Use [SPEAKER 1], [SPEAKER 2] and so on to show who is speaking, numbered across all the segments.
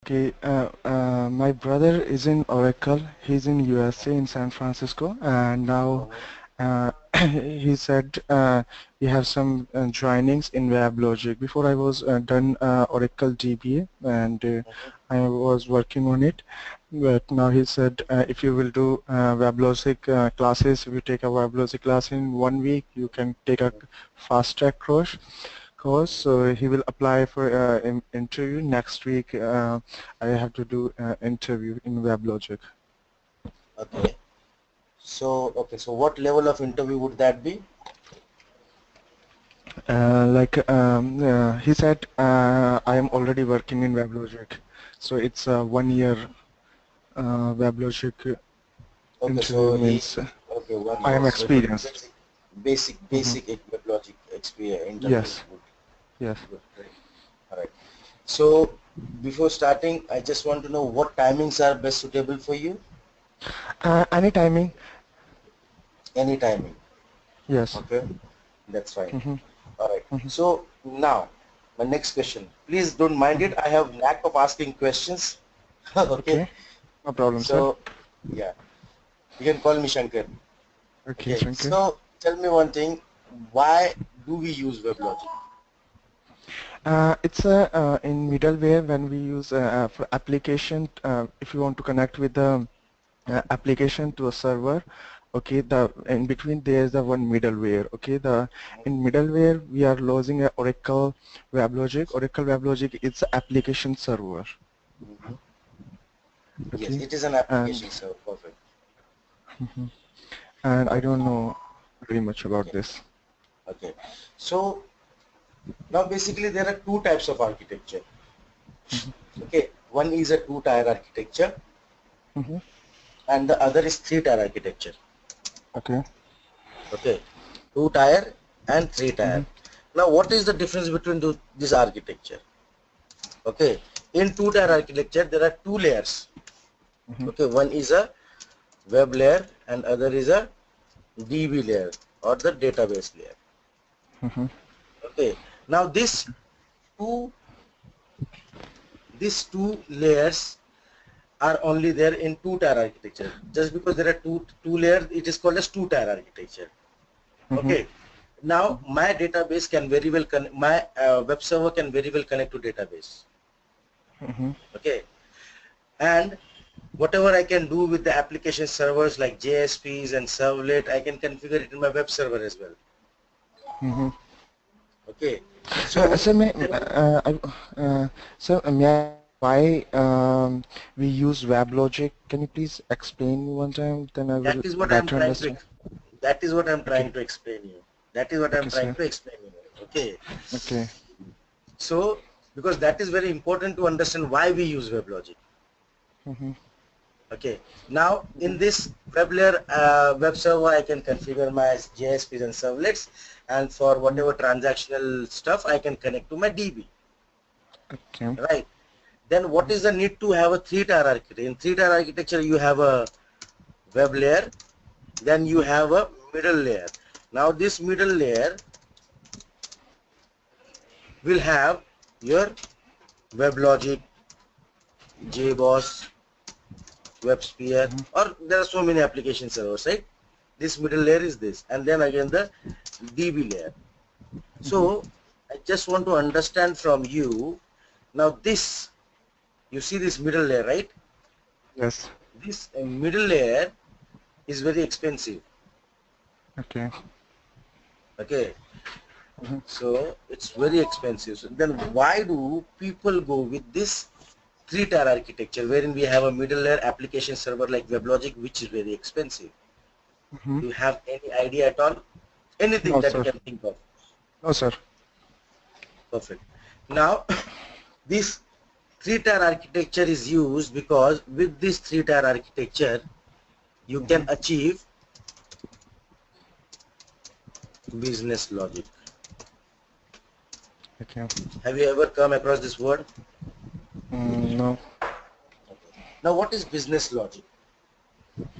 [SPEAKER 1] Okay, my brother is in Oracle. He's in USA in San Francisco, and now
[SPEAKER 2] Mhm.
[SPEAKER 1] uh, he said we have some joinings in WebLogic. Before I was done Oracle DBA, and
[SPEAKER 2] Mhm.
[SPEAKER 1] I was working on it. But now he said if you will do WebLogic classes, if you take a WebLogic class in 1 week, you can take a fast track course. So he will apply for interview next week. I have to do interview in WebLogic.
[SPEAKER 2] Okay. So what level of interview would that be?
[SPEAKER 1] He said I am already working in WebLogic, so it's a 1 year WebLogic
[SPEAKER 2] Okay,
[SPEAKER 1] interview
[SPEAKER 2] so he,
[SPEAKER 1] means
[SPEAKER 2] okay, one
[SPEAKER 1] I
[SPEAKER 2] year.
[SPEAKER 1] am
[SPEAKER 2] So it would be
[SPEAKER 1] experienced. Hmm.
[SPEAKER 2] basic logic experience interview.
[SPEAKER 1] Yes,
[SPEAKER 2] Good,
[SPEAKER 1] yes.
[SPEAKER 2] good, great. All right. So before starting, I just want to know what timings are best suitable for you.
[SPEAKER 1] Any timing?
[SPEAKER 2] Any timing.
[SPEAKER 1] Yes.
[SPEAKER 2] Okay, that's fine.
[SPEAKER 1] Hmm.
[SPEAKER 2] All right.
[SPEAKER 1] Hmm.
[SPEAKER 2] So now, my next question. Please don't mind
[SPEAKER 1] Hmm.
[SPEAKER 2] it. I have knack of asking questions. Okay.
[SPEAKER 1] Okay, no problem, sir.
[SPEAKER 2] So yeah, you can call me Shankar.
[SPEAKER 1] Okay,
[SPEAKER 2] Okay.
[SPEAKER 1] thank you.
[SPEAKER 2] So tell me one thing. Why do we use WebLogic?
[SPEAKER 1] It's a in middleware when we use for application. If you want to connect with the application to a server, okay, the in between there is the one middleware. Okay, the in middleware we are using a Oracle WebLogic. Oracle WebLogic is the application server.
[SPEAKER 2] Mhm. Yes,
[SPEAKER 1] Okay,
[SPEAKER 2] it is an
[SPEAKER 1] and
[SPEAKER 2] application, so perfect.
[SPEAKER 1] mhm. And
[SPEAKER 2] All
[SPEAKER 1] I
[SPEAKER 2] right.
[SPEAKER 1] don't know very much about
[SPEAKER 2] Okay.
[SPEAKER 1] this.
[SPEAKER 2] Okay. So now basically there are two types of architecture.
[SPEAKER 1] Hmm.
[SPEAKER 2] Okay. One is a two-tier architecture
[SPEAKER 1] Hmm.
[SPEAKER 2] and the other is three-tier architecture.
[SPEAKER 1] Okay.
[SPEAKER 2] Okay. Two-tier and
[SPEAKER 1] Hmm.
[SPEAKER 2] three-tier. Now what is the difference between this architecture? Okay. In two-tier architecture there are two layers.
[SPEAKER 1] Hmm.
[SPEAKER 2] Okay. One is a web layer and other is a DB layer or the database layer.
[SPEAKER 1] Hmm.
[SPEAKER 2] Okay. Now two these two layers are only there in two-tier architecture. Just because there are two layers, it is called as two-tier architecture.
[SPEAKER 1] Hmm.
[SPEAKER 2] Okay. Now my database can very well my web server can very well connect to database.
[SPEAKER 1] Hmm.
[SPEAKER 2] Okay. And whatever I can do with the application servers like JSPs and servlet, I can configure it in my web server as well.
[SPEAKER 1] Hmm.
[SPEAKER 2] Okay.
[SPEAKER 1] So
[SPEAKER 2] So
[SPEAKER 1] may
[SPEAKER 2] then
[SPEAKER 1] may I know why we use WebLogic? Can you please explain me one time? Then I
[SPEAKER 2] that
[SPEAKER 1] will
[SPEAKER 2] is what I'm
[SPEAKER 1] better
[SPEAKER 2] trying to
[SPEAKER 1] understand.
[SPEAKER 2] that is what I'm
[SPEAKER 1] Okay,
[SPEAKER 2] trying to explain you. That is what I'm
[SPEAKER 1] okay,
[SPEAKER 2] trying
[SPEAKER 1] sir.
[SPEAKER 2] to explain you. Okay.
[SPEAKER 1] Okay.
[SPEAKER 2] So because that is very important to understand why we use WebLogic.
[SPEAKER 1] Mm-hmm.
[SPEAKER 2] Okay. Now in this web layer web server, I can configure my JSPs and servlets, and for
[SPEAKER 1] Mm-hmm.
[SPEAKER 2] whatever transactional stuff, I can connect to my DB.
[SPEAKER 1] Okay.
[SPEAKER 2] Right. Then what is the need to have a three-tier architecture? In three-tier architecture, you have a web layer, then you
[SPEAKER 1] Mm-hmm.
[SPEAKER 2] have a middle layer. Now this middle layer will have your WebLogic, JBoss, WebSphere,
[SPEAKER 1] Mm-hmm.
[SPEAKER 2] or there are so many application servers, right? This middle layer is this, and then again the DB layer.
[SPEAKER 1] Mm-hmm.
[SPEAKER 2] So I just want to understand from you now this, you see this middle layer, right?
[SPEAKER 1] Yes.
[SPEAKER 2] This middle layer is very expensive.
[SPEAKER 1] Okay.
[SPEAKER 2] Okay,
[SPEAKER 1] Mm-hmm.
[SPEAKER 2] so it's very expensive. So then why do people go with this three-tier architecture wherein we have a middle layer application server like WebLogic, which is very expensive?
[SPEAKER 1] Mm-hmm.
[SPEAKER 2] Do you have any idea at all? Anything
[SPEAKER 1] No,
[SPEAKER 2] that you
[SPEAKER 1] sir.
[SPEAKER 2] can think of?
[SPEAKER 1] No, sir.
[SPEAKER 2] Perfect. Now this three-tier architecture is used because with this three-tier architecture you
[SPEAKER 1] Mm-hmm.
[SPEAKER 2] can achieve business logic.
[SPEAKER 1] Okay.
[SPEAKER 2] Have you ever come across this word?
[SPEAKER 1] No.
[SPEAKER 2] Okay. Now what is business logic?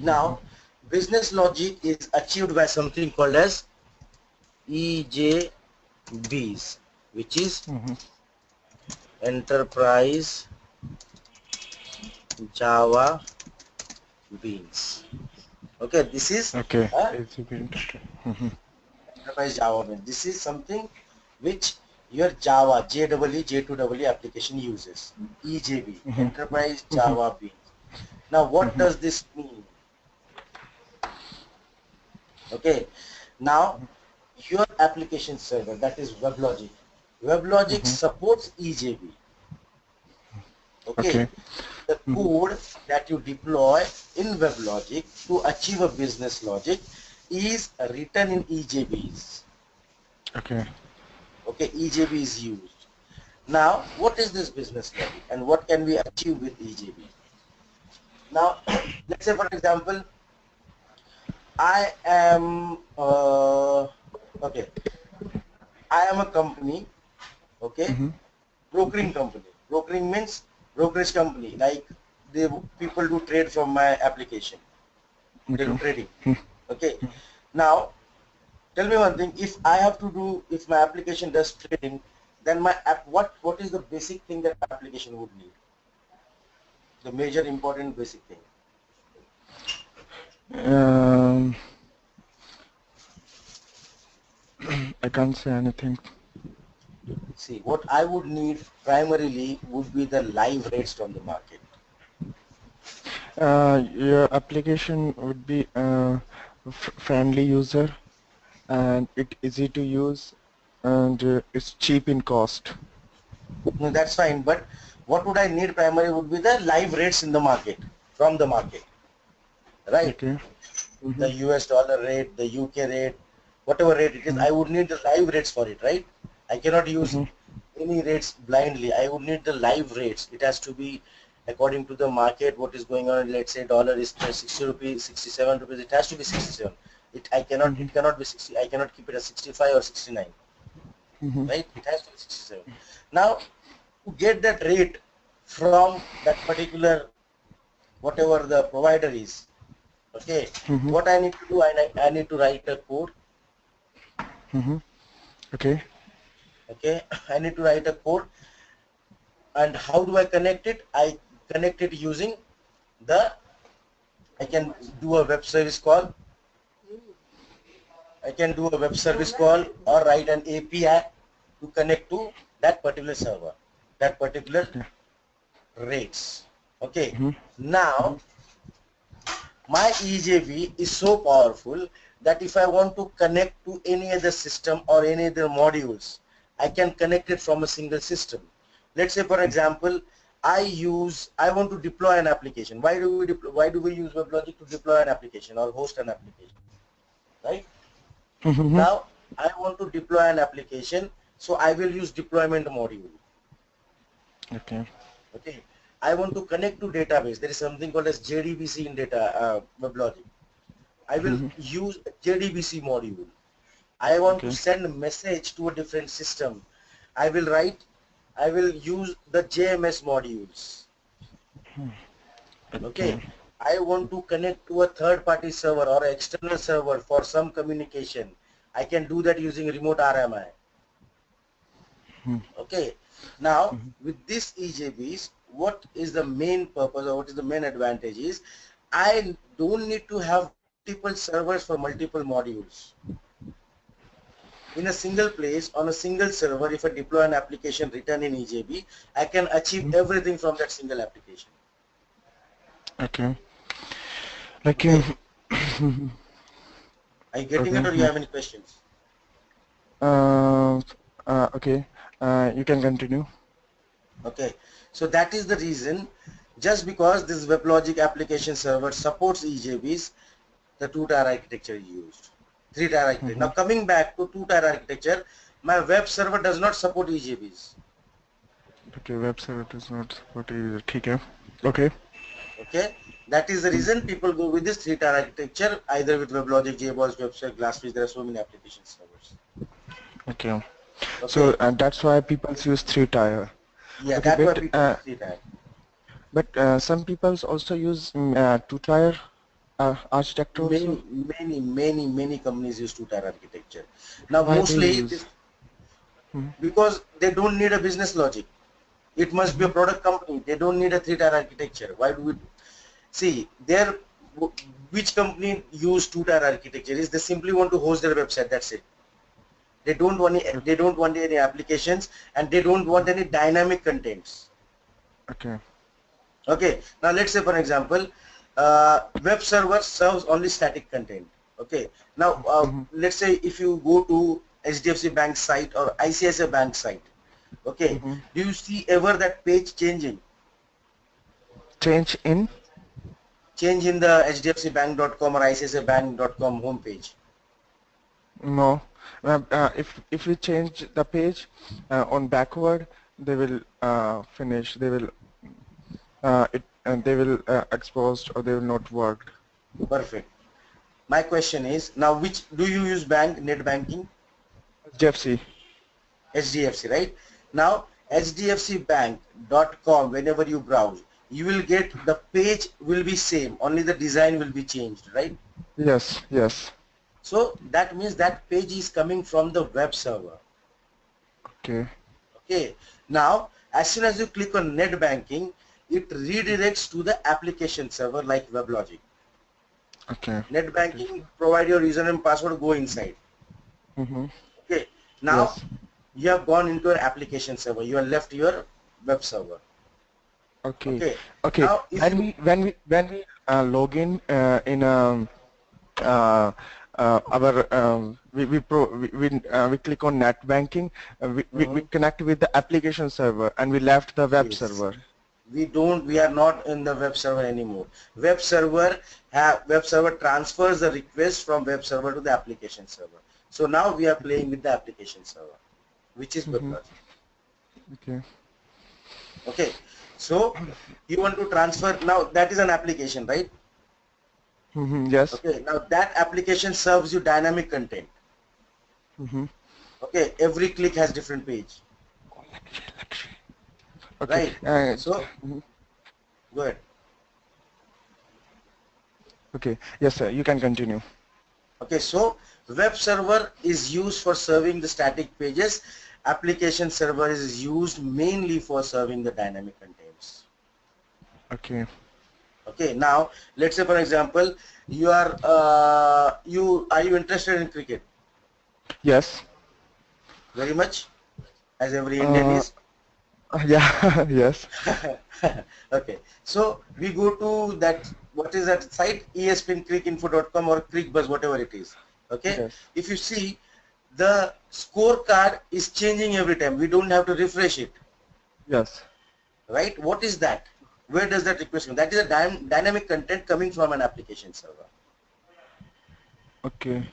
[SPEAKER 1] Mm-hmm.
[SPEAKER 2] Now business logic is achieved by something called as EJBs, which is
[SPEAKER 1] Mm-hmm.
[SPEAKER 2] enterprise Java beans. Okay, this is
[SPEAKER 1] Okay.
[SPEAKER 2] a
[SPEAKER 1] Mhm.
[SPEAKER 2] enterprise Java beans. This is something which your Java J2E application uses. EJB,
[SPEAKER 1] Mhm.
[SPEAKER 2] enterprise
[SPEAKER 1] Mhm.
[SPEAKER 2] Java beans. Now what
[SPEAKER 1] Mhm.
[SPEAKER 2] does this mean? Okay, now your application server, that is WebLogic. WebLogic
[SPEAKER 1] Mhm.
[SPEAKER 2] supports EJB. Okay,
[SPEAKER 1] Okay.
[SPEAKER 2] the
[SPEAKER 1] Mhm.
[SPEAKER 2] code that you deploy in WebLogic to achieve a business logic is written in EJBs.
[SPEAKER 1] Okay.
[SPEAKER 2] Okay, EJB is used. Now, what is this business logic and what can we achieve with EJB? Now, let's say for example, I am okay. I am a company, okay,
[SPEAKER 1] Mhm.
[SPEAKER 2] brokering company. Brokering means brokerage company. Like they people do trade from my application. They do
[SPEAKER 1] Okay.
[SPEAKER 2] trading. Okay. Now, tell me one thing. If I have to do, if my application does trading, then my app, what is the basic thing that application would need? The major important basic thing.
[SPEAKER 1] Um, I can't say anything.
[SPEAKER 2] See, what I would need primarily would be the live rates from the market.
[SPEAKER 1] Your application would be friendly user and it easy to use and it's cheap in cost.
[SPEAKER 2] No, that's fine, but what would I need primarily would be the live rates in the market, from the market, right?
[SPEAKER 1] Okay.
[SPEAKER 2] The
[SPEAKER 1] Mhm.
[SPEAKER 2] US dollar rate, the UK rate, whatever rate it is,
[SPEAKER 1] Mhm.
[SPEAKER 2] I would need the live rates for it, right? I cannot use
[SPEAKER 1] Mhm.
[SPEAKER 2] any rates blindly. I would need the live rates. It has to be according to the market, what is going on. Let's say dollar is 60 rupees, 67 rupees. It has to be 67.
[SPEAKER 1] Mhm.
[SPEAKER 2] It cannot be 60. I cannot keep it at 65 or 69,
[SPEAKER 1] Mhm.
[SPEAKER 2] right? It has to be 67. Now, to get that rate from that particular, whatever the provider is, okay,
[SPEAKER 1] Mhm.
[SPEAKER 2] what I need to do, I need to write a code.
[SPEAKER 1] Mhm. Okay.
[SPEAKER 2] Okay, I need to write a code. And how do I connect it? I connect it using the, I can do a web service call. I can do a web service call or write an API to connect to that particular server, that particular
[SPEAKER 1] Okay.
[SPEAKER 2] rates. Okay,
[SPEAKER 1] Mhm.
[SPEAKER 2] now
[SPEAKER 1] Mhm.
[SPEAKER 2] my EJV is so powerful that if I want to connect to any other system or any other modules, I can connect it from a single system. Let's say for example, I want to deploy an application. Why do we use WebLogic to deploy an application or host an application, right?
[SPEAKER 1] Mhm.
[SPEAKER 2] Now I want to deploy an application, so I will use deployment module.
[SPEAKER 1] Okay.
[SPEAKER 2] Okay, I want to connect to database. There is something called as JDBC in data WebLogic. I will
[SPEAKER 1] Mhm.
[SPEAKER 2] use JDBC module. I want to
[SPEAKER 1] Okay.
[SPEAKER 2] send a message to a different system. I will write, I will use the JMS modules. Okay.
[SPEAKER 1] Okay.
[SPEAKER 2] I want to connect to a third party server or an external server for some communication. I can do that using remote RMI.
[SPEAKER 1] Mhm.
[SPEAKER 2] Okay. Now,
[SPEAKER 1] Mhm.
[SPEAKER 2] with this EJBs, what is the main purpose or what is the main advantage is I don't need to have multiple servers for multiple modules. In a single place on a single server, if I deploy an application written in EJB, I can achieve
[SPEAKER 1] Mhm.
[SPEAKER 2] everything from that single application.
[SPEAKER 1] Okay. Like
[SPEAKER 2] Okay. Are you getting it
[SPEAKER 1] okay.
[SPEAKER 2] or you have any questions?
[SPEAKER 1] Uh, okay. You can continue.
[SPEAKER 2] Okay. So that is the reason, just because this WebLogic application server supports EJBs, the two-tier architecture is used. Three-tier architecture. Now
[SPEAKER 1] Mhm.
[SPEAKER 2] coming back to two-tier architecture, my web server does not support EJBs.
[SPEAKER 1] Okay. Web server does not support either. Okay. Okay.
[SPEAKER 2] Okay, that is the
[SPEAKER 1] Mm.
[SPEAKER 2] reason people go with this three-tier architecture, either with WebLogic, JBoss, WebServe, Glassfish. There are so many application servers.
[SPEAKER 1] Okay. So
[SPEAKER 2] Okay,
[SPEAKER 1] that's why people use three tier.
[SPEAKER 2] yeah,
[SPEAKER 1] Okay,
[SPEAKER 2] that's why people use three-tier.
[SPEAKER 1] but some people also use two tier architecture also.
[SPEAKER 2] Many companies use two-tier architecture. Now,
[SPEAKER 1] Why they
[SPEAKER 2] mostly
[SPEAKER 1] use?
[SPEAKER 2] this
[SPEAKER 1] Mhm.
[SPEAKER 2] because they don't need a business logic. It must be a product company. They don't need a 3-tier architecture. Why do we see there? Which company use 2-tier architecture? Is they simply want to host their website. That's it. They don't want any applications, and they don't want any dynamic contents.
[SPEAKER 1] Okay.
[SPEAKER 2] Okay. Now let's say, for example, web server serves only static content. Okay. Now let's say if you go to HDFC Bank site or ICICI Bank site. Okay. Do you see ever that page changing?
[SPEAKER 1] Change in?
[SPEAKER 2] Change in the hdfcbank.com or icicibank.com homepage.
[SPEAKER 1] No. If we change the page on backward, they will finish. They will they will exposed, or they will not work.
[SPEAKER 2] Perfect. My question is, now which do you use bank, net banking?
[SPEAKER 1] HDFC.
[SPEAKER 2] HDFC, right? Now hdfcbank.com, whenever you browse, you will get the page will be same, only the design will be changed, right?
[SPEAKER 1] Yes, yes.
[SPEAKER 2] So that means that page is coming from the web server.
[SPEAKER 1] Okay.
[SPEAKER 2] Okay. Now as soon as you click on net banking, it redirects to the application server like WebLogic.
[SPEAKER 1] Okay.
[SPEAKER 2] Net banking, provide your username and password, go inside. Okay. Now
[SPEAKER 1] Yes.
[SPEAKER 2] you have gone into your application server. You have left your web server.
[SPEAKER 1] Okay.
[SPEAKER 2] Okay.
[SPEAKER 1] Okay.
[SPEAKER 2] Now if
[SPEAKER 1] When
[SPEAKER 2] you
[SPEAKER 1] we log in uh, our we click on net banking, we connect with the application server, and we left the web
[SPEAKER 2] yes,
[SPEAKER 1] server.
[SPEAKER 2] we are not in the web server anymore. Web server transfers the request from web server to the application server. So now we are playing with the application server, which is WebLogic.
[SPEAKER 1] Okay.
[SPEAKER 2] Okay. So you want to transfer, now that is an application, right?
[SPEAKER 1] Yes.
[SPEAKER 2] Okay. Now that application serves you dynamic content. Okay. Every click has different page.
[SPEAKER 1] Okay.
[SPEAKER 2] Right. So go ahead.
[SPEAKER 1] Okay. Yes, sir. You can continue.
[SPEAKER 2] Okay, so web server is used for serving the static pages. Application server is used mainly for serving the dynamic contents.
[SPEAKER 1] Okay.
[SPEAKER 2] Okay, now let's say, for example, you are you interested in cricket?
[SPEAKER 1] Yes.
[SPEAKER 2] Very much, as every Indian
[SPEAKER 1] Uh,
[SPEAKER 2] is.
[SPEAKER 1] yeah. Yes.
[SPEAKER 2] Okay, so we go to that, what is that site, espncricinfo.com or crickbuzz, whatever it is. Okay,
[SPEAKER 1] Yes.
[SPEAKER 2] if you see, the scorecard is changing every time. We don't have to refresh it,
[SPEAKER 1] Yes.
[SPEAKER 2] right? What is that? Where does that request come? That is a dynamic content coming from an application server.
[SPEAKER 1] Okay.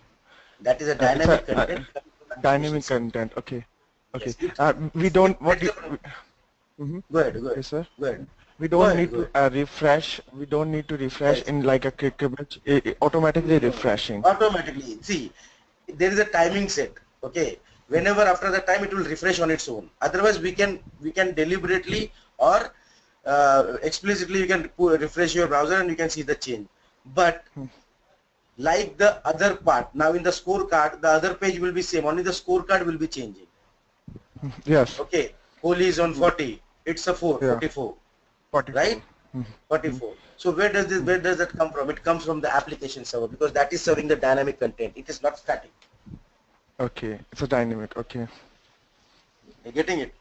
[SPEAKER 2] That is a
[SPEAKER 1] It's
[SPEAKER 2] dynamic
[SPEAKER 1] a
[SPEAKER 2] content coming from an application
[SPEAKER 1] dynamic
[SPEAKER 2] server.
[SPEAKER 1] content. Okay. Okay.
[SPEAKER 2] Yes, it,
[SPEAKER 1] We
[SPEAKER 2] if
[SPEAKER 1] don't what
[SPEAKER 2] let's
[SPEAKER 1] you.
[SPEAKER 2] say,
[SPEAKER 1] Mhm.
[SPEAKER 2] go ahead, go ahead,
[SPEAKER 1] Yes, sir.
[SPEAKER 2] go ahead,
[SPEAKER 1] We
[SPEAKER 2] go
[SPEAKER 1] don't
[SPEAKER 2] ahead,
[SPEAKER 1] need
[SPEAKER 2] go
[SPEAKER 1] to
[SPEAKER 2] ahead.
[SPEAKER 1] refresh. We don't need to refresh
[SPEAKER 2] Yes.
[SPEAKER 1] in like a cricket, automatically
[SPEAKER 2] No,
[SPEAKER 1] refreshing.
[SPEAKER 2] automatically. See, there is a timing set. Okay, whenever after the time it will refresh on its own. Otherwise, we can deliberately or explicitly you can refresh your browser and you can see the change. But like the other part, now in the scorecard, the other page will be same. Only the scorecard will be changing.
[SPEAKER 1] Yes.
[SPEAKER 2] Okay, Kohli is on 40. It's a 4,
[SPEAKER 1] Yeah.
[SPEAKER 2] 44,
[SPEAKER 1] 44.
[SPEAKER 2] right? 44. So where does that come from? It comes from the application server, because that is serving the dynamic content. It is not static.
[SPEAKER 1] Okay. It's a dynamic. Okay.
[SPEAKER 2] You're getting it?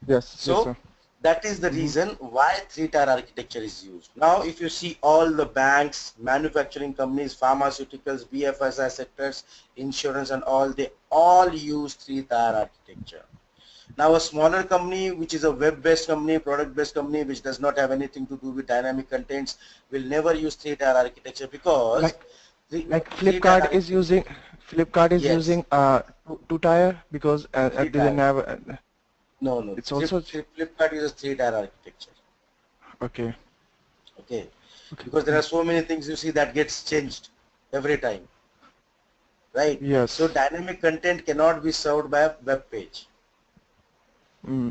[SPEAKER 1] Yes. Yes,
[SPEAKER 2] So
[SPEAKER 1] sir.
[SPEAKER 2] that is the reason why 3-tier architecture is used. Now if you see all the banks, manufacturing companies, pharmaceuticals, BFSI sectors, insurance and all, they all use 3-tier architecture. Now a smaller company, which is a web-based company, product-based company, which does not have anything to do with dynamic contents, will never use 3-tier architecture, because
[SPEAKER 1] Like
[SPEAKER 2] the
[SPEAKER 1] like
[SPEAKER 2] 3-tier
[SPEAKER 1] Flipkart is
[SPEAKER 2] yes,
[SPEAKER 1] using two-tier because they didn't
[SPEAKER 2] 3-tier.
[SPEAKER 1] have
[SPEAKER 2] No,
[SPEAKER 1] it's also
[SPEAKER 2] Flipkart uses 3-tier architecture.
[SPEAKER 1] okay.
[SPEAKER 2] Okay,
[SPEAKER 1] Okay.
[SPEAKER 2] because there are so many things you see that gets changed every time, right? So
[SPEAKER 1] Yes.
[SPEAKER 2] dynamic content cannot be served by a web page.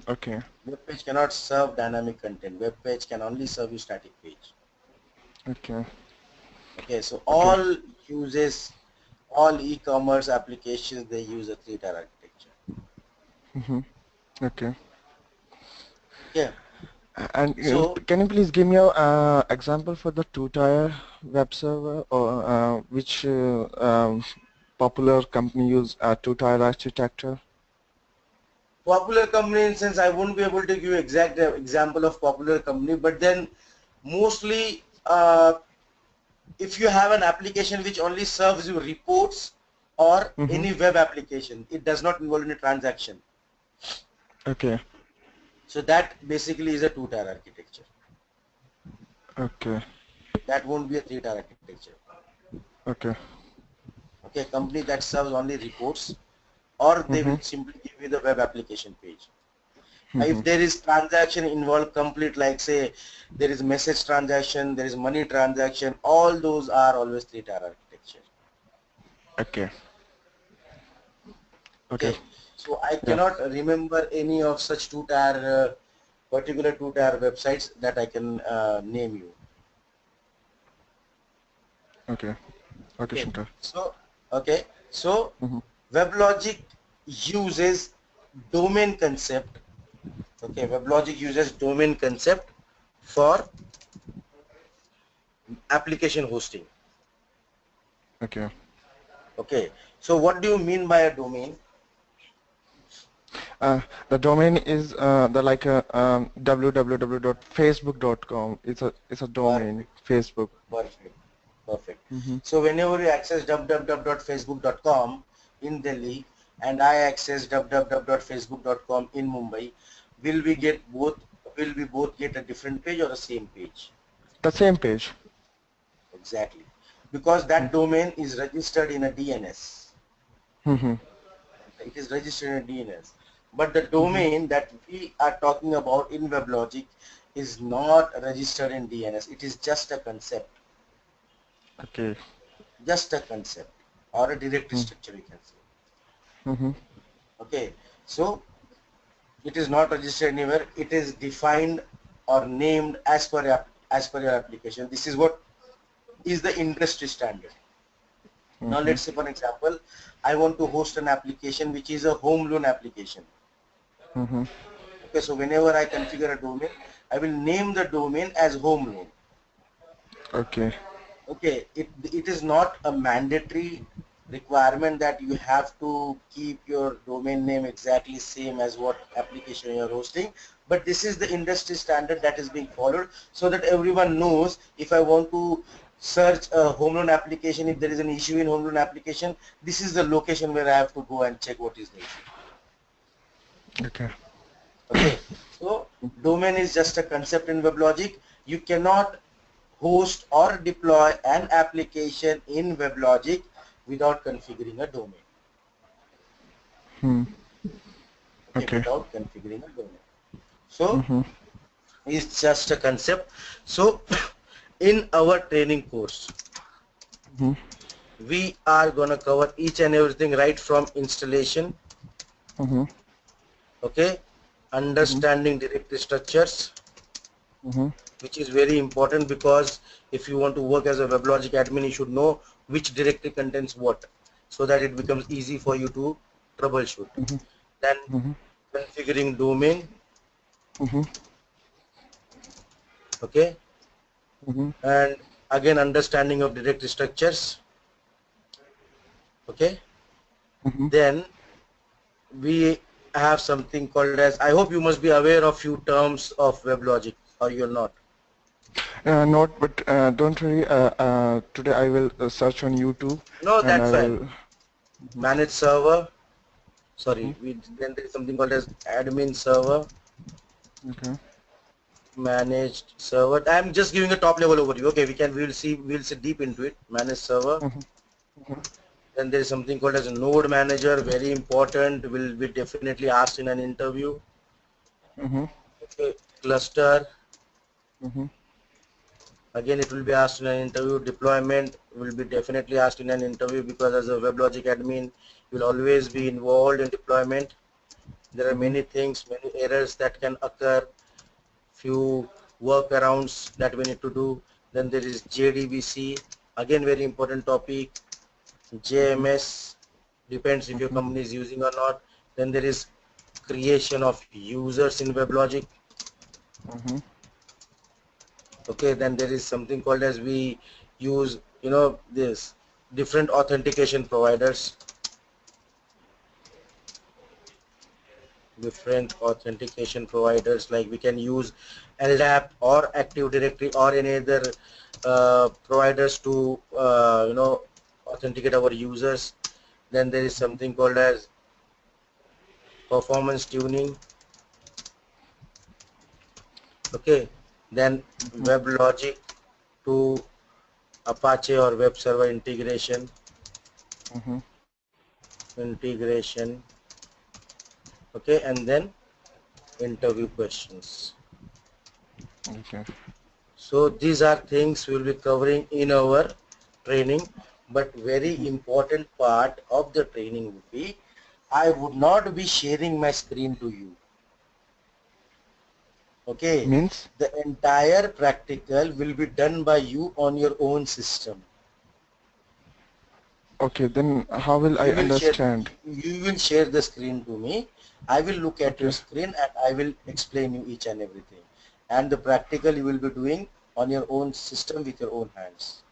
[SPEAKER 1] Okay.
[SPEAKER 2] Web page cannot serve dynamic content. Web page can only serve you static page.
[SPEAKER 1] Okay.
[SPEAKER 2] Okay, so
[SPEAKER 1] Okay.
[SPEAKER 2] all e-commerce applications, they use a 3-tier architecture.
[SPEAKER 1] Okay.
[SPEAKER 2] Okay, Okay.
[SPEAKER 1] And
[SPEAKER 2] So
[SPEAKER 1] can you please give me a example for the two-tier web server, or which popular company use two-tier architecture?
[SPEAKER 2] popular company, in sense I won't be able to give you exact example of popular company, but then mostly if you have an application which only serves you reports or
[SPEAKER 1] Mm-hmm.
[SPEAKER 2] any web application, it does not involve any transaction.
[SPEAKER 1] Okay.
[SPEAKER 2] So that basically is a two-tier architecture.
[SPEAKER 1] Okay.
[SPEAKER 2] That won't be a three-tier architecture.
[SPEAKER 1] Okay.
[SPEAKER 2] Okay, company that serves only reports, or they
[SPEAKER 1] Mm-hmm.
[SPEAKER 2] will simply give you the web application page.
[SPEAKER 1] Mm-hmm.
[SPEAKER 2] If there is transaction involved complete, like say there is message transaction, there is money transaction, all those are always three-tier architecture.
[SPEAKER 1] Okay. Okay.
[SPEAKER 2] Okay, so I
[SPEAKER 1] Yeah.
[SPEAKER 2] cannot remember any of such two-tier particular two-tier websites that I can name you.
[SPEAKER 1] Okay. Okay,
[SPEAKER 2] Okay,
[SPEAKER 1] Shankar.
[SPEAKER 2] so okay, so
[SPEAKER 1] Mm-hmm.
[SPEAKER 2] WebLogic uses domain concept. Okay, WebLogic uses domain concept for application hosting.
[SPEAKER 1] Okay.
[SPEAKER 2] Okay, so what do you mean by a domain?
[SPEAKER 1] The domain is the like a www.facebook.com. It's a domain.
[SPEAKER 2] Perfect,
[SPEAKER 1] Facebook.
[SPEAKER 2] perfect, perfect.
[SPEAKER 1] Mm-hmm.
[SPEAKER 2] So whenever you access www.facebook.com in Delhi and I access www.facebook.com in Mumbai, will we get both? Will we both get a different page or the same page?
[SPEAKER 1] The same page.
[SPEAKER 2] Exactly, because that domain is registered in a DNS.
[SPEAKER 1] Mm-hmm.
[SPEAKER 2] It is registered in a DNS. But the
[SPEAKER 1] Mm-hmm.
[SPEAKER 2] domain that we are talking about in WebLogic is not registered in DNS. It is just a concept,
[SPEAKER 1] Okay.
[SPEAKER 2] or a directory structure, you can say.
[SPEAKER 1] Mm-hmm.
[SPEAKER 2] Okay, so it is not registered anywhere. It is defined or named as per your application. This is what is the industry standard. Now
[SPEAKER 1] Mm-hmm.
[SPEAKER 2] let's say, for example, I want to host an application which is a home loan application.
[SPEAKER 1] Mm-hmm.
[SPEAKER 2] Okay, so whenever I configure a domain, I will name the domain as home loan.
[SPEAKER 1] Okay.
[SPEAKER 2] Okay, it is not a mandatory requirement that you have to keep your domain name exactly same as what application you're hosting, but this is the industry standard that is being followed, so that everyone knows if I want to search a home loan application, if there is an issue in home loan application, this is the location where I have to go and check what is the issue.
[SPEAKER 1] Okay.
[SPEAKER 2] Okay, so domain is just a concept in WebLogic. You cannot host or deploy an application in WebLogic without configuring a domain.
[SPEAKER 1] Hmm.
[SPEAKER 2] Okay,
[SPEAKER 1] Okay.
[SPEAKER 2] without configuring a domain. So
[SPEAKER 1] Mm-hmm.
[SPEAKER 2] it's just a concept. So in our training course,
[SPEAKER 1] Mm-hmm.
[SPEAKER 2] we are gonna cover each and everything right from installation,
[SPEAKER 1] Mm-hmm.
[SPEAKER 2] okay,
[SPEAKER 1] Mm-hmm.
[SPEAKER 2] understanding directory structures,
[SPEAKER 1] Mm-hmm.
[SPEAKER 2] which is very important, because if you want to work as a WebLogic admin, you should know which directory contains what, so that it becomes easy for you to troubleshoot. Then
[SPEAKER 1] Mm-hmm.
[SPEAKER 2] configuring domain,
[SPEAKER 1] Mm-hmm.
[SPEAKER 2] okay,
[SPEAKER 1] Mm-hmm.
[SPEAKER 2] and again understanding of directory structures, okay.
[SPEAKER 1] Mm-hmm.
[SPEAKER 2] Then we have something called as, I hope you must be aware of few terms of WebLogic, or you're not.
[SPEAKER 1] Not, but don't worry. Today I will search on YouTube,
[SPEAKER 2] No,
[SPEAKER 1] and
[SPEAKER 2] that's
[SPEAKER 1] I
[SPEAKER 2] fine.
[SPEAKER 1] will.
[SPEAKER 2] Manage server,
[SPEAKER 1] Mm-hmm.
[SPEAKER 2] sorry, then there is something called as admin server,
[SPEAKER 1] Okay.
[SPEAKER 2] managed server. I'm just giving a top level overview. Okay, we'll see deep into it. Managed server.
[SPEAKER 1] Mm-hmm.
[SPEAKER 2] Then there is something called as a node manager, very important, will be definitely asked in an interview.
[SPEAKER 1] Mm-hmm.
[SPEAKER 2] Okay, cluster,
[SPEAKER 1] Mm-hmm.
[SPEAKER 2] again it will be asked in an interview. Deployment will be definitely asked in an interview, because as a WebLogic admin, you will always be involved in deployment. There are
[SPEAKER 1] Mm-hmm.
[SPEAKER 2] many things, many errors that can occur, few workarounds that we need to do. Then there is JDBC, again very important topic.
[SPEAKER 1] Mm-hmm.
[SPEAKER 2] JMS, depends if your
[SPEAKER 1] Mm-hmm.
[SPEAKER 2] company is using or not. Then there is creation of users in WebLogic.
[SPEAKER 1] Mm-hmm.
[SPEAKER 2] Okay, then there is something called as we use, you know, this different authentication providers, like we can use LDAP or Active Directory or any other providers to authenticate our users. Then there is something called as performance tuning. Okay, then
[SPEAKER 1] Mm-hmm.
[SPEAKER 2] WebLogic to Apache or web server
[SPEAKER 1] Mm-hmm.
[SPEAKER 2] integration. Okay, and then interview questions.
[SPEAKER 1] Okay.
[SPEAKER 2] So these are things we'll be covering in our training, but very important part of the training would be I would not be sharing my screen to you. Okay,
[SPEAKER 1] Means?
[SPEAKER 2] the entire practical will be done by you on your own system.
[SPEAKER 1] Okay, then how will I
[SPEAKER 2] You will share
[SPEAKER 1] understand?
[SPEAKER 2] you will share the screen to me. I will look at your
[SPEAKER 1] Okay.
[SPEAKER 2] screen and I will explain you each and everything. And the practical you will be doing on your own system with your own hands.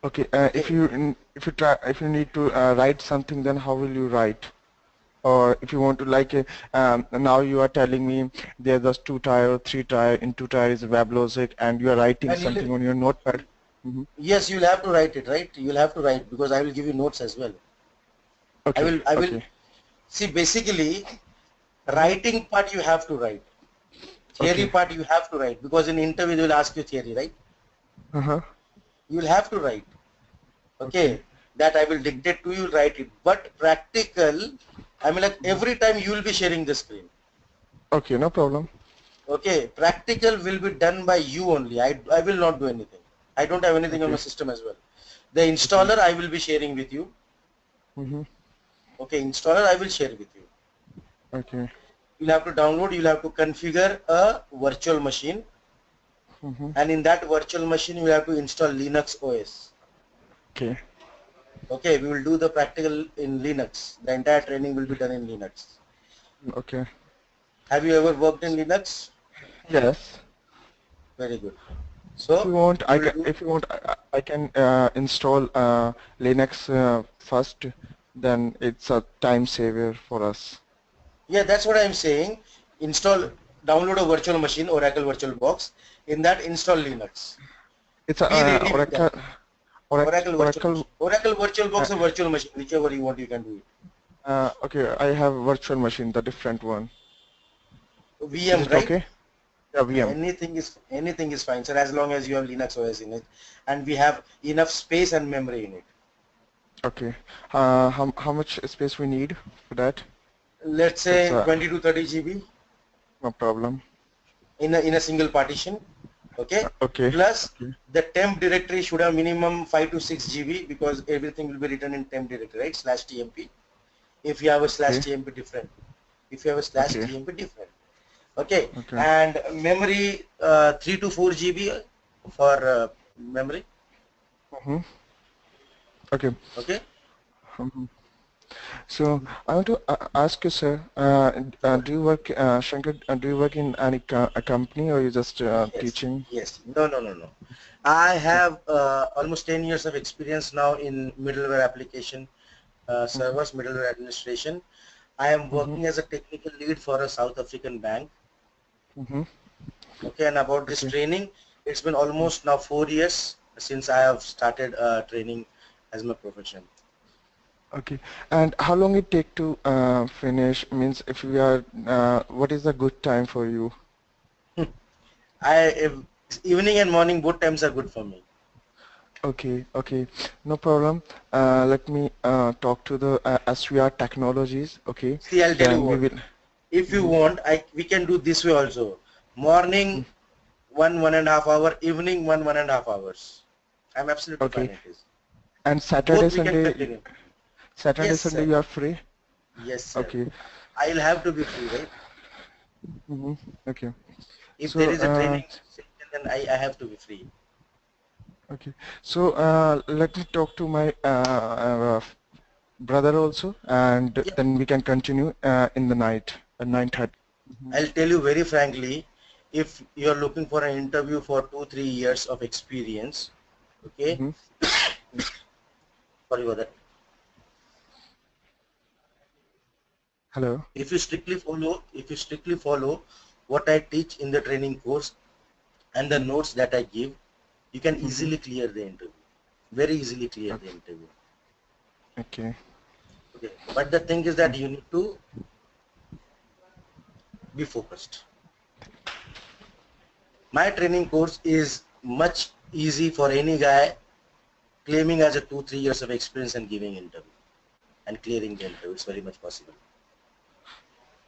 [SPEAKER 1] Okay.
[SPEAKER 2] Okay.
[SPEAKER 1] If you need to write something, then how will you write? Or if you want to now you are telling me there's just 2 tier or 3 tier. In 2 tier is WebLogic, and you are writing
[SPEAKER 2] And
[SPEAKER 1] something on your notepad. Mm-hmm.
[SPEAKER 2] yes, you'll have to write it, right? You'll have to write because I will give you notes as well.
[SPEAKER 1] Okay.
[SPEAKER 2] I will
[SPEAKER 1] Okay.
[SPEAKER 2] see basically
[SPEAKER 1] Mm-hmm.
[SPEAKER 2] writing part you have to write. Theory
[SPEAKER 1] Okay.
[SPEAKER 2] part you have to write because in interview they will ask you theory, right?
[SPEAKER 1] Uh-huh.
[SPEAKER 2] You will have to write.
[SPEAKER 1] Okay.
[SPEAKER 2] Okay. That I will dictate to you, write it. But practical, I mean like
[SPEAKER 1] Mm-hmm.
[SPEAKER 2] every time you will be sharing the screen.
[SPEAKER 1] Okay, no problem.
[SPEAKER 2] Okay. Practical will be done by you only. I will not do anything. I don't have anything on my
[SPEAKER 1] Okay.
[SPEAKER 2] system as well. The
[SPEAKER 1] Okay.
[SPEAKER 2] installer I will be sharing with you.
[SPEAKER 1] Mm-hmm.
[SPEAKER 2] Okay, installer I will share with you.
[SPEAKER 1] Okay.
[SPEAKER 2] You'll have to download, you'll have to configure a virtual machine,
[SPEAKER 1] Mm-hmm.
[SPEAKER 2] and in that virtual machine you have to install Linux OS.
[SPEAKER 1] Okay.
[SPEAKER 2] Okay, we will do the practical in Linux. The entire training will be done in Linux.
[SPEAKER 1] Okay.
[SPEAKER 2] Have you ever worked in Linux?
[SPEAKER 1] Yes.
[SPEAKER 2] Very good.
[SPEAKER 1] If you
[SPEAKER 2] So
[SPEAKER 1] want,
[SPEAKER 2] you will do,
[SPEAKER 1] if you want, I can install Linux first. Then it's a time saver for us.
[SPEAKER 2] yeah, that's what I'm saying. Install, download a virtual machine, Oracle VirtualBox. In that install Linux.
[SPEAKER 1] It's a
[SPEAKER 2] Be ready with that.
[SPEAKER 1] Oracle,
[SPEAKER 2] Oracle Virtual
[SPEAKER 1] Oracle.
[SPEAKER 2] Machine. Oracle VirtualBox
[SPEAKER 1] Uh,
[SPEAKER 2] or virtual machine, whichever you want, you can do it.
[SPEAKER 1] okay, I have virtual machine, the different one. Is
[SPEAKER 2] VM,
[SPEAKER 1] it
[SPEAKER 2] right?
[SPEAKER 1] okay? Yeah, VM.
[SPEAKER 2] Anything is fine, sir, as long as you have Linux OS in it, and we have enough space and memory in it.
[SPEAKER 1] Okay. How much space we need for that?
[SPEAKER 2] Let's
[SPEAKER 1] It's
[SPEAKER 2] say 20 to 30 GB
[SPEAKER 1] no problem.
[SPEAKER 2] in a single partition. Okay.
[SPEAKER 1] Okay.
[SPEAKER 2] Plus
[SPEAKER 1] Okay.
[SPEAKER 2] the temp directory should have minimum 5 to 6 GB because everything will be written in temp directory, right? Slash TMP. If you have a slash
[SPEAKER 1] Okay.
[SPEAKER 2] TMP different. If you have a slash
[SPEAKER 1] Okay.
[SPEAKER 2] TMP different. Okay.
[SPEAKER 1] Okay.
[SPEAKER 2] And memory 3 to 4 GB for memory.
[SPEAKER 1] Mm-hmm. Okay.
[SPEAKER 2] Okay.
[SPEAKER 1] Mhm. So I want to ask you, sir,
[SPEAKER 2] Yeah.
[SPEAKER 1] do you work, Shankar, do you work in any a company, or you just
[SPEAKER 2] Yes,
[SPEAKER 1] teaching?
[SPEAKER 2] yes. No, no, no, no. I
[SPEAKER 1] Okay.
[SPEAKER 2] have almost 10 years of experience now in middleware application
[SPEAKER 1] Mm-hmm.
[SPEAKER 2] servers, middleware administration. I am
[SPEAKER 1] Mm-hmm.
[SPEAKER 2] working as a technical lead for a South African bank.
[SPEAKER 1] Mm-hmm.
[SPEAKER 2] Okay, and about this
[SPEAKER 1] Okay.
[SPEAKER 2] training, it's been almost now 4 years since I have started training as my profession.
[SPEAKER 1] Okay. And how long it take to finish? Means if we are, what is the good time for you?
[SPEAKER 2] If evening and morning both times are good for me.
[SPEAKER 1] Okay, okay, no problem. Let me talk to the SVR technologies. Okay,
[SPEAKER 2] See, I'll tell you
[SPEAKER 1] then we
[SPEAKER 2] what.
[SPEAKER 1] will.
[SPEAKER 2] If you
[SPEAKER 1] Mm-hmm.
[SPEAKER 2] want, we can do this way also. Morning 1.5 hour, evening 1.5 hours. I'm absolutely fine
[SPEAKER 1] Okay,
[SPEAKER 2] it is.
[SPEAKER 1] and
[SPEAKER 2] Both we can continue.
[SPEAKER 1] Saturday,
[SPEAKER 2] Yes,
[SPEAKER 1] Sunday
[SPEAKER 2] sir.
[SPEAKER 1] you are free?
[SPEAKER 2] Yes, sir.
[SPEAKER 1] Okay.
[SPEAKER 2] I'll have to be free, right?
[SPEAKER 1] Mm-hmm. Okay.
[SPEAKER 2] If there
[SPEAKER 1] So,
[SPEAKER 2] is a training session, then I have to be free.
[SPEAKER 1] okay. So, let me talk to my brother also, and
[SPEAKER 2] Yeah.
[SPEAKER 1] then we can continue in the night at 9:30. Mm-hmm.
[SPEAKER 2] I'll tell you very frankly, if you are looking for an interview for 2-3 years of experience, okay, sorry about that.
[SPEAKER 1] Hello.
[SPEAKER 2] If you strictly follow what I teach in the training course and the notes that I give, you can easily clear the interview. Very easily clear the interview.
[SPEAKER 1] Okay.
[SPEAKER 2] Okay. But the thing is that you need to be focused. My training course is much easy for any guy claiming as a 2-3 years of experience and giving interview and clearing the interview. It's very much possible.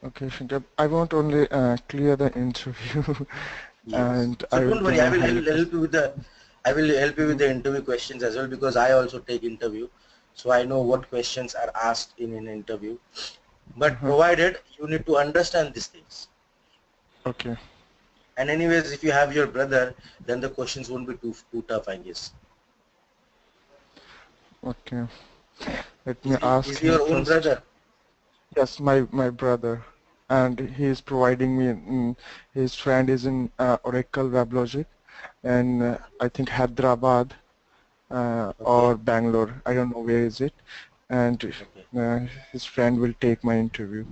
[SPEAKER 1] Okay, Shankar. I won't only clear the interview,
[SPEAKER 2] Yes.
[SPEAKER 1] and
[SPEAKER 2] So
[SPEAKER 1] I will
[SPEAKER 2] don't
[SPEAKER 1] do
[SPEAKER 2] worry. I
[SPEAKER 1] my
[SPEAKER 2] will help
[SPEAKER 1] 100%.
[SPEAKER 2] you with the interview questions as well, because I also take interview, so I know what questions are asked in an interview. But provided you need to understand these things.
[SPEAKER 1] Okay.
[SPEAKER 2] And anyways, if you have your brother, then the questions won't be too tough, I guess.
[SPEAKER 1] Okay. Let me ask
[SPEAKER 2] Is he
[SPEAKER 1] him
[SPEAKER 2] your own
[SPEAKER 1] first.
[SPEAKER 2] brother?
[SPEAKER 1] Yes, my brother, and he is providing me. His friend is in Oracle WebLogic, and I think Hyderabad
[SPEAKER 2] Okay.
[SPEAKER 1] or Bangalore. I don't know where is it, and
[SPEAKER 2] Okay.
[SPEAKER 1] uh, his friend will take my interview.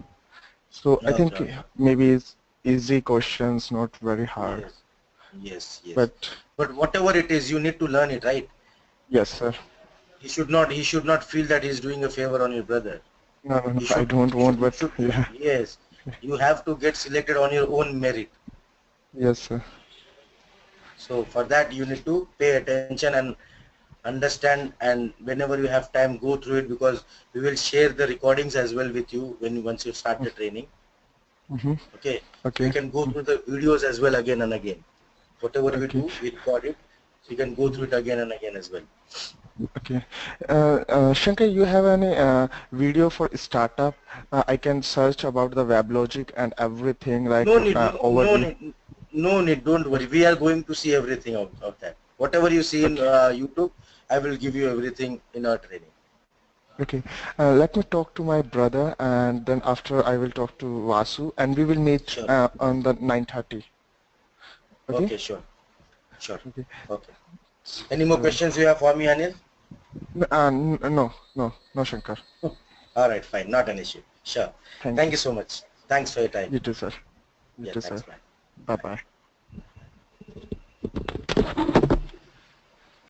[SPEAKER 1] So I
[SPEAKER 2] Okay.
[SPEAKER 1] think
[SPEAKER 2] Okay.
[SPEAKER 1] maybe it's easy questions, not very hard.
[SPEAKER 2] Yes. Yes. Yes.
[SPEAKER 1] But
[SPEAKER 2] But whatever it is, you need to learn it, right?
[SPEAKER 1] yes, sir.
[SPEAKER 2] He should not feel that he's doing a favor on your brother.
[SPEAKER 1] No, no, no,
[SPEAKER 2] You
[SPEAKER 1] I
[SPEAKER 2] should,
[SPEAKER 1] don't
[SPEAKER 2] you should,
[SPEAKER 1] want,
[SPEAKER 2] you
[SPEAKER 1] but
[SPEAKER 2] should,
[SPEAKER 1] yeah,
[SPEAKER 2] yes, you have to get selected on your own merit.
[SPEAKER 1] yes, sir.
[SPEAKER 2] So for that, you need to pay attention and understand, and whenever you have time, go through it, because we will share the recordings as well with you once you start the training.
[SPEAKER 1] Mm-hmm.
[SPEAKER 2] Okay, so you
[SPEAKER 1] Okay.
[SPEAKER 2] can go through the videos as well again and again. Whatever we
[SPEAKER 1] Okay.
[SPEAKER 2] do, we record it, so you can go through it again and again as well.
[SPEAKER 1] Okay. Shankar, you have any video for startup? I can search about the WebLogic and everything like
[SPEAKER 2] No need, no
[SPEAKER 1] overview.
[SPEAKER 2] need, no need. Don't worry. We are going to see everything of that. Whatever you see in
[SPEAKER 1] Okay.
[SPEAKER 2] YouTube, I will give you everything in our training.
[SPEAKER 1] Okay. Let me talk to my brother, and then after I will talk to Vasu, and we will meet
[SPEAKER 2] Sure.
[SPEAKER 1] on the 9:30. Okay.
[SPEAKER 2] Okay. Sure. Sure.
[SPEAKER 1] Okay.
[SPEAKER 2] Okay. Any more
[SPEAKER 1] So,
[SPEAKER 2] questions you have for me, Anil?
[SPEAKER 1] no, no, no, Shankar.
[SPEAKER 2] All right. Fine. Not an issue. Sure.
[SPEAKER 1] Thank
[SPEAKER 2] Thank
[SPEAKER 1] you.
[SPEAKER 2] you so much. Thanks for your time.
[SPEAKER 1] You too, sir. You
[SPEAKER 2] Yeah.
[SPEAKER 1] too,
[SPEAKER 2] Thanks.
[SPEAKER 1] sir.
[SPEAKER 2] Bye.
[SPEAKER 1] Bye
[SPEAKER 2] Bye.
[SPEAKER 1] bye.